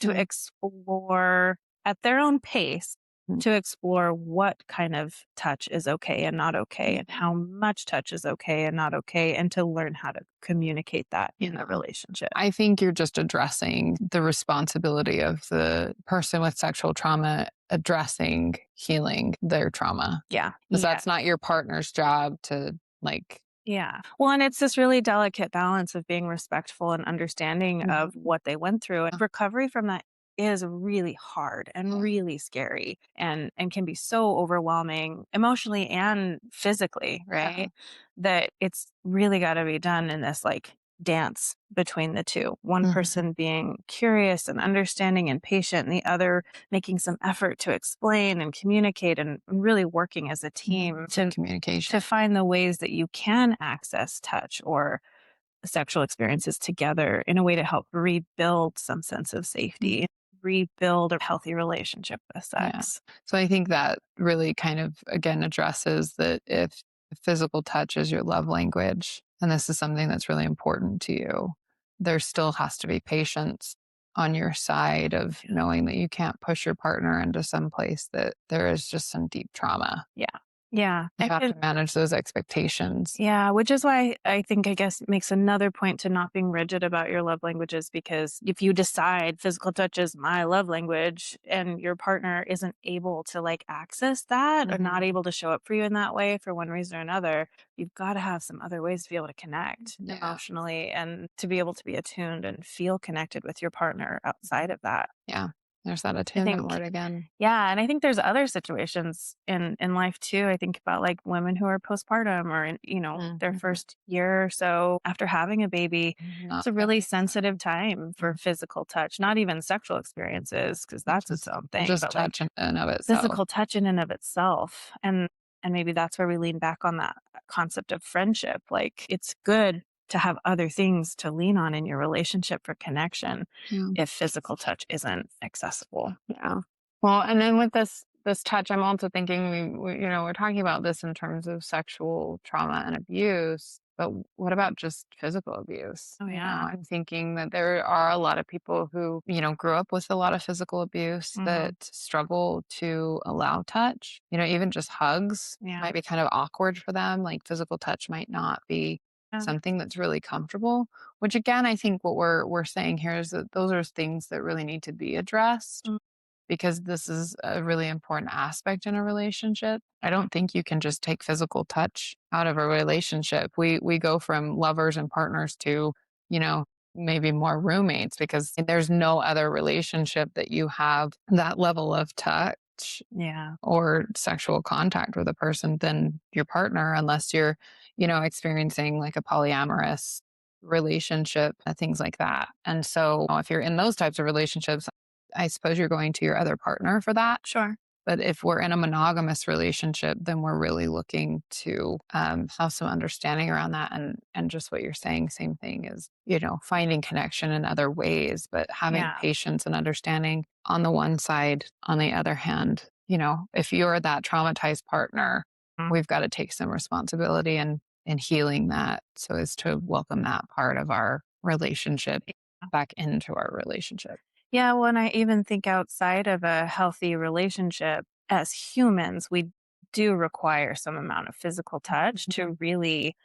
Mhm. explore at their own pace, Mhm. to explore what kind of touch is okay and not okay, and Mhm. how much touch is okay and not okay, and to learn how to communicate that in the Yeah. relationship. I think you're just addressing the responsibility of the person with sexual trauma addressing healing their trauma. Yeah. Because Yeah. that's not your partner's job to like, Yeah. Well, and it's this really delicate balance of being respectful and understanding Mhm. of what they went through. And recovery from that is really hard and Yeah. really scary and can be so overwhelming emotionally and physically, Yeah. right? That it's really got to be done in this like dance between the two. One Mhm. person being curious and understanding and patient, and the other making some effort to explain and communicate and really working as a team Communication. to find the ways that you can access touch or sexual experiences together in a way to help rebuild some sense of Mm. safety, rebuild a healthy relationship with Yeah. sex. So I think that really kind of again addresses that if physical touch is your love language, and this is something that's really important to you, there still has to be patience on your side of Yeah. knowing that you can't push your partner into some place that there is just some deep trauma. Yeah. Yeah. You have to manage those expectations. Yeah, which is why I think, I guess, it makes another point to not being rigid about your love languages, because if you decide physical touch is my love language and your partner isn't able to like access that or not Mhm. able to show up for you in that way for one reason or another, you've got to have some other ways to be able to connect Yeah. emotionally and to be able to be attuned and feel connected with your partner outside of that. Yeah. There's that I attunement think word again. yeah, and I think there's other situations in life too. I think about like women who are postpartum or in, their Mhm. first year or so after having a baby. It's Not a really getting that. sensitive time for Mhm. physical touch, not even sexual experiences because that's its own thing, Just but like touch in and of itself. physical touch in and of itself. And maybe that's where we lean back on that concept of friendship. Like it's good to have other things to lean on in your relationship for connection Yeah. if physical touch isn't accessible. Yeah. Well, and then with this touch, I'm also thinking we're talking about this in terms of sexual trauma and abuse, but what about just physical abuse? Oh You know, yeah. I'm thinking that there are a lot of people who, grew up with a lot of physical abuse Mhm. that struggle to allow touch. Even just hugs Yeah. might be kind of awkward for them. Like physical touch might not be Yeah. something that's really comfortable, which again, I think what we're saying here is that those are things that really need to be addressed Mm. because this is a really important aspect in a relationship. I don't think you can just take physical touch out of a relationship. We go from lovers and partners to, you know, maybe more roommates because there's no other relationship that you have that level of touch Yeah. or sexual contact with a person than your partner unless you're, experiencing like a polyamorous relationship, things like that. And so if you're in those types of relationships, I suppose you're going to your other partner for that. Sure. But if we're in a monogamous relationship, then we're really looking to have some understanding around that. And just what you're saying, same thing is, finding connection in other ways, but having Yeah. patience and understanding on the one side. On the other hand, if you're that traumatized partner, Mm. we've got to take some responsibility and healing that so as to welcome that part of our relationship back into our relationship. Yeah, when I even think outside of a healthy relationship, as humans, we do require some amount of physical touch Mhm. to really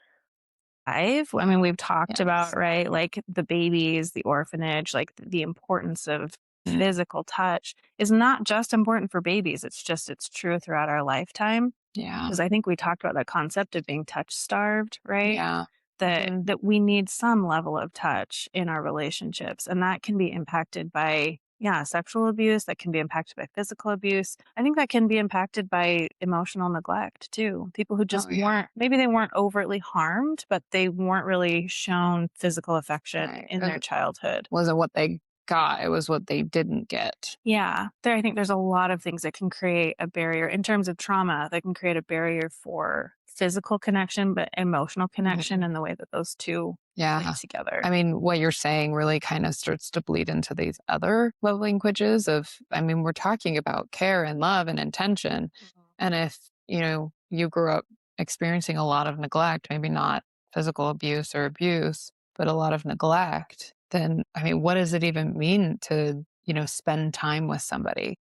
thrive. I mean, we've talked about, Yes. right, like the babies, the orphanage, like the importance of physical touch is not just important for babies. It's true throughout our lifetime. Yeah. Because I think we talked about the concept of being touch starved, right? Yeah. that Mhm. that we need some level of touch in our relationships, and that can be impacted by sexual abuse, that can be impacted by physical abuse. I think that can be impacted by emotional neglect too. People who Oh, just yeah. weren't, maybe they weren't overtly harmed, but they weren't really shown physical affection Right. in their It childhood. wasn't what they got, it was what they didn't get. Yeah, I think there's a lot of things that can create a barrier in terms of trauma that can create a barrier for physical connection, but emotional connection Mhm. and the way that those two play Yeah. together. I mean, what you're saying really kind of starts to bleed into these other love languages of, I mean, we're talking about care and love and intention. Mhm. And if, you grew up experiencing a lot of neglect, maybe not physical abuse or abuse, but a lot of neglect, then, I mean, what does it even mean to, spend time with somebody?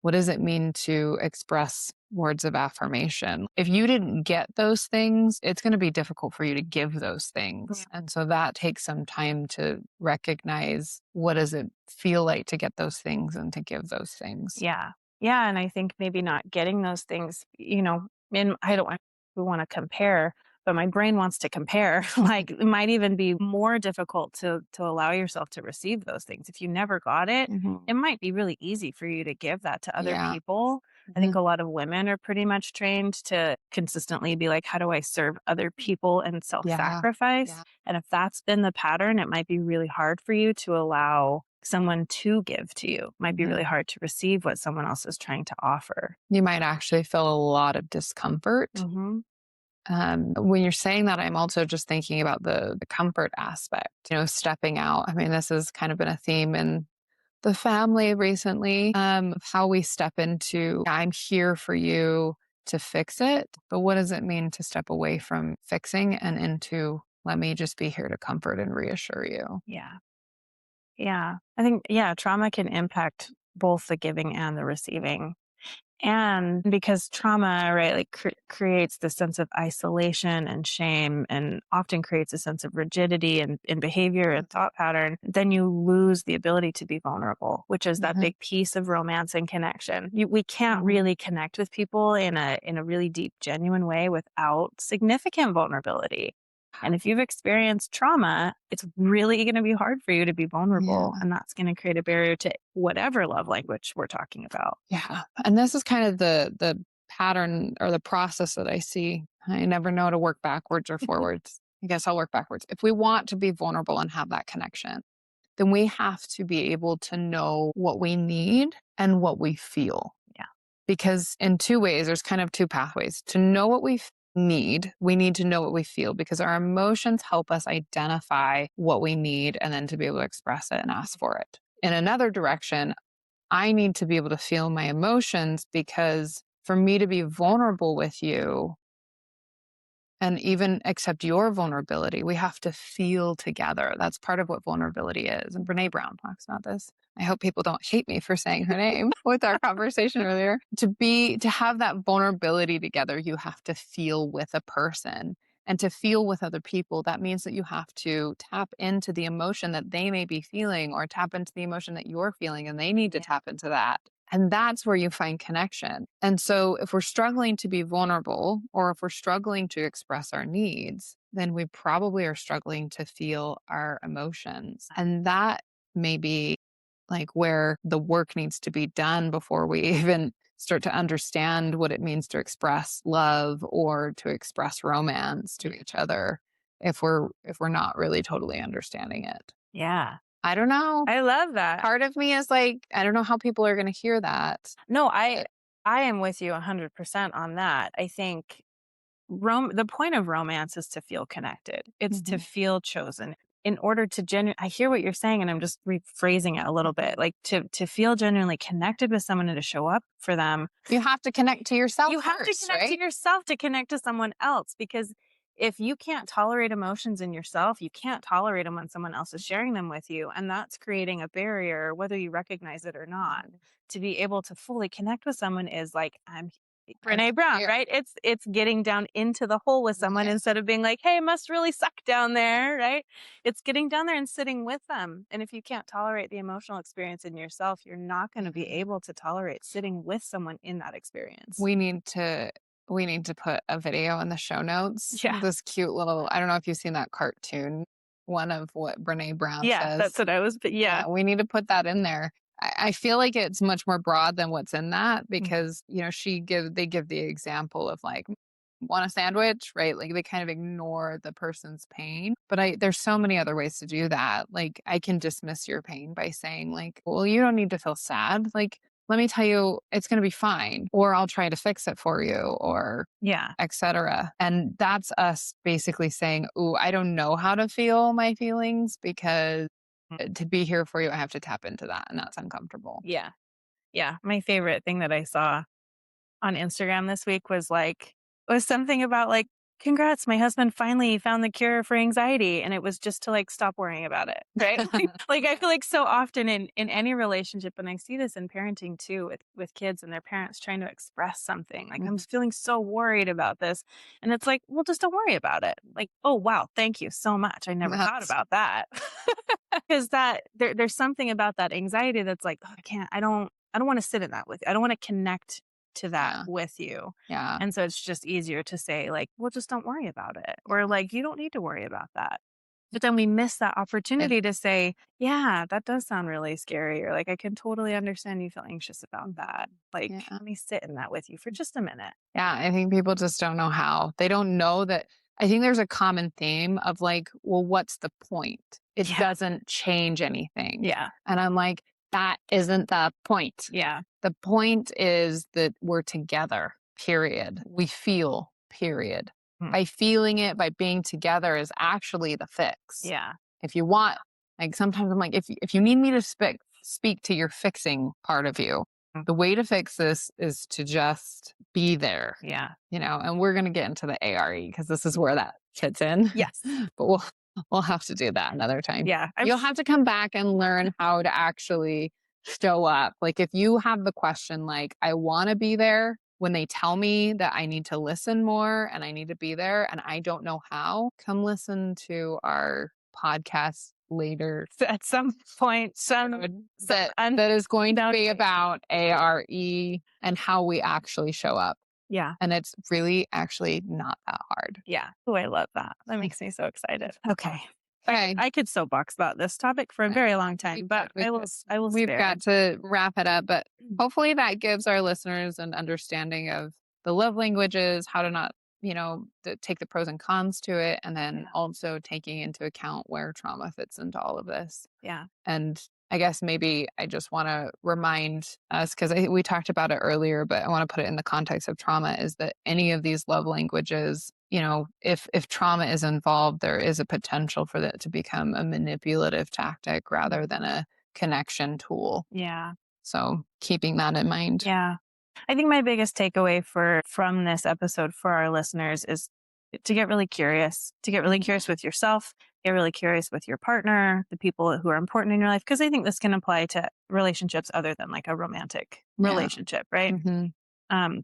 What does it mean to express words of affirmation? If you didn't get those things, it's going to be difficult for you to give those Yeah. things. And so that takes some time to recognize what does it feel like to get those things and to give those things. Yeah. Yeah, and I think maybe not getting those things, and I don't want we want to compare, but my brain wants to compare. Like it might even be more difficult to allow yourself to receive those things. If you never got it, Mhm. it might be really easy for you to give that to other Yeah. people. I think Mhm. a lot of women are pretty much trained to consistently be like, how do I serve other people and Yeah. self-sacrifice? Yeah. And if that's been the pattern, it might be really hard for you to allow someone to give to you. It might be Mhm. really hard to receive what someone else is trying to offer. You might actually feel a lot of discomfort. Mhm. When you're saying that, I'm also just thinking about the comfort aspect, stepping out. I mean, this has kind of been a theme in the family recently, of how we step into, I'm here for you to fix it. But what does it mean to step away from fixing and into, let me just be here to comfort and reassure you? Yeah. Yeah. I think, trauma can impact both the giving and the receiving. And because trauma, right, like creates this sense of isolation and shame and often creates a sense of rigidity in behavior and thought pattern, then you lose the ability to be vulnerable, which is that Mhm. big piece of romance and connection. We can't Mhm. really connect with people in a really deep, genuine way without significant vulnerability. And if you've experienced trauma, it's really going to be hard for you to be vulnerable. Yeah. And that's going to create a barrier to whatever love language we're talking about. Yeah. And this is kind of the pattern or the process that I see. I never know to work backwards or forwards. I guess I'll work backwards. If we want to be vulnerable and have that connection, then we have to be able to know what we need and what we feel. Yeah. Because in two ways, there's kind of two pathways. To know what we need, we need to know what we feel because our emotions help us identify what we need and then to be able to express it and ask for it. In another direction, I need to be able to feel my emotions because for me to be vulnerable with you and even accept your vulnerability, we have to feel together. That's part of what vulnerability is. And Brene Brown talks about this. I hope people don't hate me for saying her name with our conversation earlier. To have that vulnerability together, you have to feel with a person. And to feel with other people, that means that you have to tap into the emotion that they may be feeling or tap into the emotion that you're feeling, and they need to tap into that. And that's where you find connection. And so if we're struggling to be vulnerable or if we're struggling to express our needs, then we probably are struggling to feel our emotions. And that may be like where the work needs to be done before we even start to understand what it means to express love or to express romance to each other if we're not really totally understanding it. Yeah. I don't know. I love that. Part of me is like, I don't know how people are going to hear that. No, I am with you 100% on that. I think the point of romance is to feel connected. It's to feel chosen. In order to I hear what you're saying, and I'm just rephrasing it a little bit. Like to feel genuinely connected with someone and to show up for them, You have to connect to yourself you have first, to connect right? to yourself to connect to someone else. Because if you can't tolerate emotions in yourself, you can't tolerate them when someone else is sharing them with you, and that's creating a barrier, whether you recognize it or not. To be able to fully connect with someone is like Brene Brown, Yeah. right? It's getting down into the hole with someone instead of being like, hey, must really suck down there, right? It's getting down there and sitting with them. And if you can't tolerate the emotional experience in yourself, you're not going to be able to tolerate sitting with someone in that experience. We need to put a video in the show notes. Yeah. This cute little, I don't know if you've seen that cartoon, one of what Brene Brown Yeah, says. that's what I was, but yeah. We need to put that in there. I feel like it's much more broad than what's in that because, they give the example of like, want a sandwich, right? Like they kind of ignore the person's pain. But there's so many other ways to do that. Like I can dismiss your pain by saying like, well, you don't need to feel sad. Like, let me tell you, it's going to be fine. Or I'll try to fix it for you or Yeah. etc. And that's us basically saying, ooh, I don't know how to feel my feelings because to be here for you, I have to tap into that. And that's uncomfortable. Yeah. Yeah. My favorite thing that I saw on Instagram this week was something about like, congrats, my husband finally found the cure for anxiety. And it was just to like stop worrying about it. Right. Like I feel like so often in any relationship, and I see this in parenting too with kids and their parents trying to express something. Like I'm feeling so worried about this. And it's like, well, just don't worry about it. Like, oh wow, thank you so much. I never thought about that. Because there's something about that anxiety that's like, oh, I don't want to sit in that with you. I don't want to connect to that with you. Yeah. And so it's just easier to say like, well, just don't worry about it. Or like, you don't need to worry about that. But then we miss that opportunity to say, yeah, that does sound really scary. Or like, I can totally understand you feel anxious about that. Like, let me sit in that with you for just a minute. Yeah. I think people just don't know how. They don't know that. I think there's a common theme of like, well, what's the point? It doesn't change anything. Yeah. And I'm like, that isn't the point. Yeah. The point is that we're together, period. We feel, period. By feeling it, by being together is actually the fix. Yeah. If you want, like sometimes I'm like, if you need me to speak to your fixing part of you, the way to fix this is to just be there. Yeah. And we're going to get into the ARE because this is where that fits in. Yes. But we'll have to do that another time. Yeah. You'll have to come back and learn how to actually show up. Like if you have the question, like, I want to be there when they tell me that I need to listen more and I need to be there and I don't know how, come listen to our podcast later At some point, that is going to be about ARE and how we actually show up. Yeah. And it's really actually not that hard. Yeah. Oh, I love that. That makes me so excited. Okay. Okay. I could soapbox about this topic for a very long time, but I will We've spare. got to wrap it up, but hopefully that gives our listeners an understanding of the love languages, how to not, take the pros and cons to it, and then Yeah. also taking into account where trauma fits into all of this. Yeah. And I guess maybe I just want to remind us, because we talked about it earlier, but I want to put it in the context of trauma, is that any of these love languages, if trauma is involved, there is a potential for that to become a manipulative tactic rather than a connection tool. Yeah. So keeping that in mind. Yeah. I think my biggest takeaway from this episode for our listeners is to get really curious, with yourself, get really curious with your partner, the people who are important in your life. Because I think this can apply to relationships other than like a romantic relationship, right? Mhm.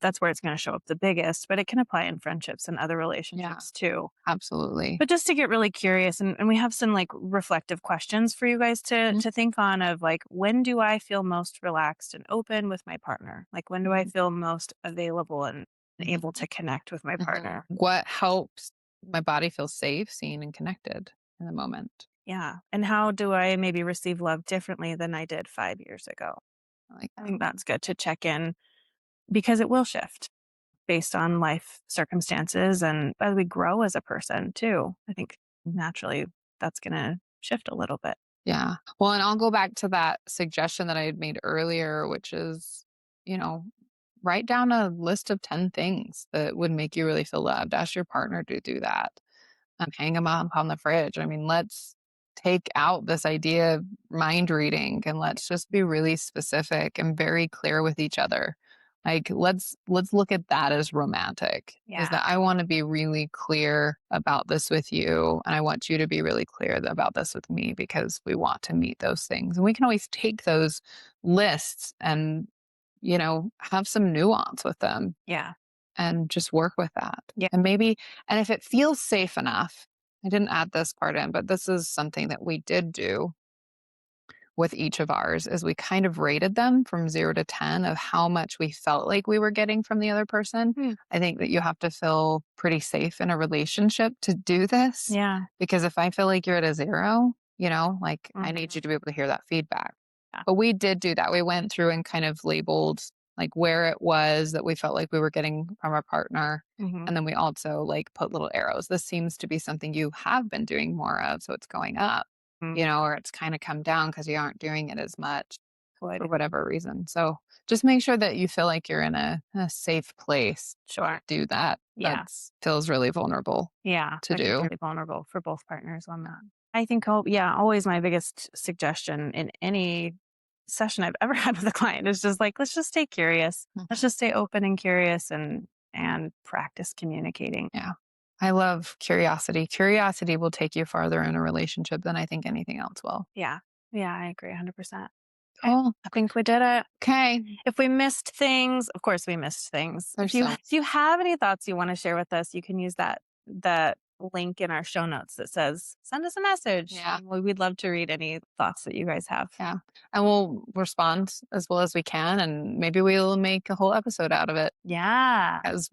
That's where it's going to show up the biggest, but it can apply in friendships and other relationships too. Absolutely. But just to get really curious, and we have some like reflective questions for you guys to think on of like, when do I feel most relaxed and open with my partner? Like, when do I feel most available and able to connect with my partner? What helps my body feel safe, seen, and connected in the moment? Yeah. And how do I maybe receive love differently than I did 5 years ago? I think that's good to check in because it will shift based on life circumstances and as we grow as a person too. I think naturally that's going to shift a little bit. Yeah. Well, and I'll go back to that suggestion that I had made earlier, which is, write down a list of 10 things that would make you really feel loved. Ask your partner to do that and hang them up on the fridge. I mean, let's take out this idea of mind reading and let's just be really specific and very clear with each other. Like let's look at that as romantic. Yeah. Is that I want to be really clear about this with you and I want you to be really clear about this with me because we want to meet those things. And we can always take those lists and have some nuance with them. Yeah. And just work with that. Yeah. And if it feels safe enough, I didn't add this part in, but this is something that we did do with each of ours is we kind of rated them from 0 to 10 of how much we felt like we were getting from the other person. I think that you have to feel pretty safe in a relationship to do this. Yeah. Because if I feel like you're at a 0, I need you to be able to hear that feedback. Yeah. But we did do that. We went through and kind of labeled like where it was that we felt like we were getting from our partner. And then we also like put little arrows. This seems to be something you have been doing more of. So it's going up, or it's kind of come down because you aren't doing it as much for whatever reason. So just make sure that you feel like you're in a safe place. Sure. To do that. Yeah. That feels really vulnerable. Yeah. To do. Really vulnerable for both partners on that. I think, always my biggest suggestion in any session I've ever had with a client is just like, let's just stay curious. Let's just stay open and curious and practice communicating. Yeah. I love curiosity. Curiosity will take you farther in a relationship than I think anything else will. Yeah. Yeah, I agree 100%. Cool. I think we did it. Okay. If we missed things, of course we missed things. If you have any thoughts you want to share with us, you can use that link in our show notes that says, send us a message. Yeah. We'd love to read any thoughts that you guys have. Yeah. And we'll respond as well as we can. And maybe we'll make a whole episode out of it. Yeah. As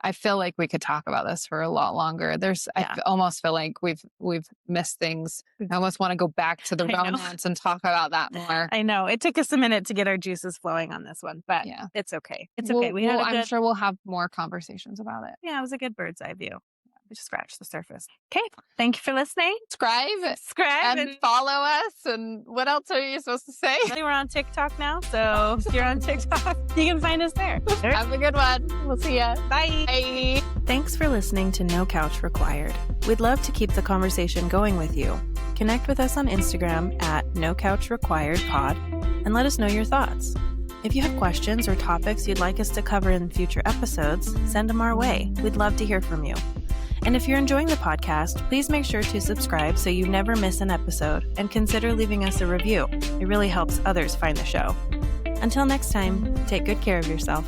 I feel like we could talk about this for a lot longer. I almost feel like we've missed things. I almost want to go back to the romance and talk about that more. I know. It took us a minute to get our juices flowing on this one, but it's okay. It's okay. I'm sure we'll have more conversations about it. Yeah, it was a good bird's eye view. We just scratched the surface. Okay. Thank you for listening. Subscribe and follow us. And what else are you supposed to say? We're on TikTok now. So if you're on TikTok, you can find us there. Have a good one. We'll see ya. Bye. Bye. Thanks for listening to No Couch Required. We'd love to keep the conversation going with you. Connect with us on Instagram at No Couch Required Pod and let us know your thoughts. If you have questions or topics you'd like us to cover in future episodes, send them our way. We'd love to hear from you. And if you're enjoying the podcast, please make sure to subscribe so you never miss an episode and consider leaving us a review. It really helps others find the show. Until next time, take good care of yourself.